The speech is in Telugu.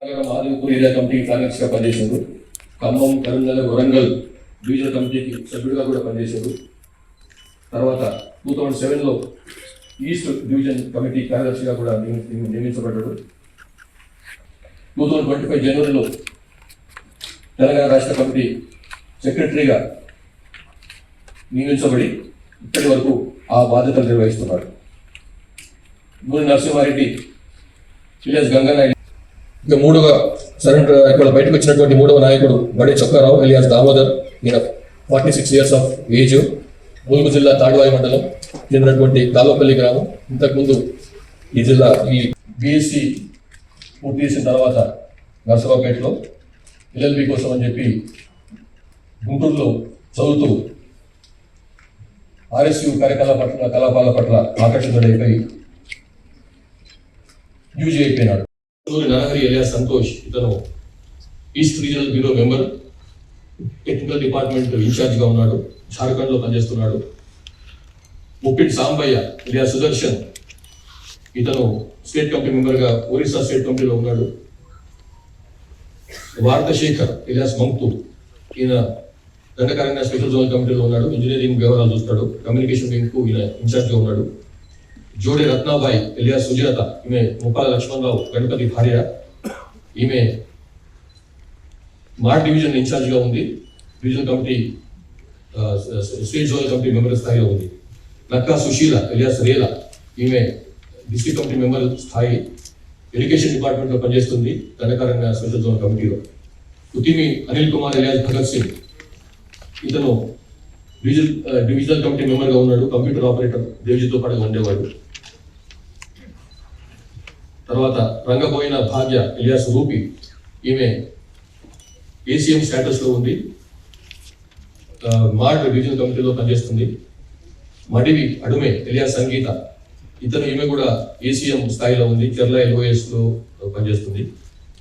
మాధవపూర్ ఏరియా కమిటీ కార్యదర్శిగా పనిచేశారు. ఖమ్మం, కరీంనగర్, వరంగల్ డివిజనల్ కమిటీకి సభ్యుడిగా కూడా పనిచేశారు. తర్వాత 2007లో ఈస్ట్ డివిజన్ కమిటీ కార్యదర్శిగా కూడా నియమించబడ్డాడు. 2025 జనవరిలో తెలంగాణ రాష్ట్ర కమిటీ సెక్రటరీగా నియమించబడి ఇప్పటి వరకు ఆ బాధ్యతలు నిర్వహిస్తున్నాడు. గూని నరసింహారెడ్డి, ఇలియాస్ గంగానాయుడు. ఇక మూడవ సరెండర్ ఇక్కడ బయటకు వచ్చినటువంటి మూడవ నాయకుడు బడే చొక్కారావు ఎలియాస్ దామోదర్. ఈయన 46 years ఆఫ్ ఏజ్. ములుగు జిల్లా తాడువాయి మండలం చెందినటువంటి కాలోపల్లి గ్రామం. ఇంతకుముందు ఈ జిల్లా ఈ బీఎస్సీ పూర్తి చేసిన తర్వాత నర్సరావుపేటలో ఎల్ఎల్బి కోసం అని చెప్పి గుంటూరులో చదువుతూ ఆర్ఎస్యు కలాపాల పట్ల ఆకర్షితుడైపోయి యూజీ అయిపోయినాడు. నరహరి ఎలియాస్ సంతోష్, ఇతను east regional bureau member, technical department ఇన్ఛార్జ్గా ఉన్నాడు. జార్ఖండ్లో పనిచేస్తున్నాడు. ముప్పిడి సాంబయ్య ఎలియాస్ సుదర్శన్, ఇతను స్టేట్ కమిటీ మెంబర్గా ఒరిస్సా స్టేట్ కమిటీలో ఉన్నాడు. వార్తశేఖర్ ఎలియాస్ మంక్తు, ఈయన దండకారణ్య స్పెషల్ జోనల్ కమిటీలో ఉన్నాడు. ఇంజనీరింగ్ వ్యవహారాలు చూస్తాడు. కమ్యూనికేషన్ వింగ్కు ఈయన ఇన్ఛార్జ్గా ఉన్నాడు. జోడే రత్నాబాయి ఎలియాస్ సుజాత, ఈమె ముప్పాల లక్ష్మణరావు గణపతి భార్య. ఈమె మా డివిజన్ ఇన్ఛార్జ్గా ఉంది. Divisional committee state zonal committee member స్థాయిలో ఉంది. నక్కా సుశీల ఎలియాస్ రేలా, ఈమె డిస్ట్రిక్ట్ కమిటీ మెంబర్ స్థాయి, ఎడ్యుకేషన్ డిపార్ట్మెంట్లో పనిచేస్తుంది దండకారణ్య స్పెషల్ జోనల్ కమిటీలో. ఉతిమి అనిల్ కుమార్ ఎలియాస్ భగత్ సింగ్, ఇతను డివిజనల్ కమిటీ మెంబర్గా ఉన్నాడు. కంప్యూటర్ ఆపరేటర్ దేవ్జీతో పాటుగా ఉండేవాడు. తర్వాత రంగబోయిన భాగ్య ఎలియాస్ రూపి, ఈమె ఏసీఎం స్టేటస్లో ఉంది. మార్డ్ డివిజనల్ కమిటీలో పనిచేస్తుంది. మడివి అడుమే ఎలియాస్ సంగీత, ఈమె కూడా ఏసీఎం స్థాయిలో ఉంది. కేరళ ఎల్ఓఎస్లో పనిచేస్తుంది.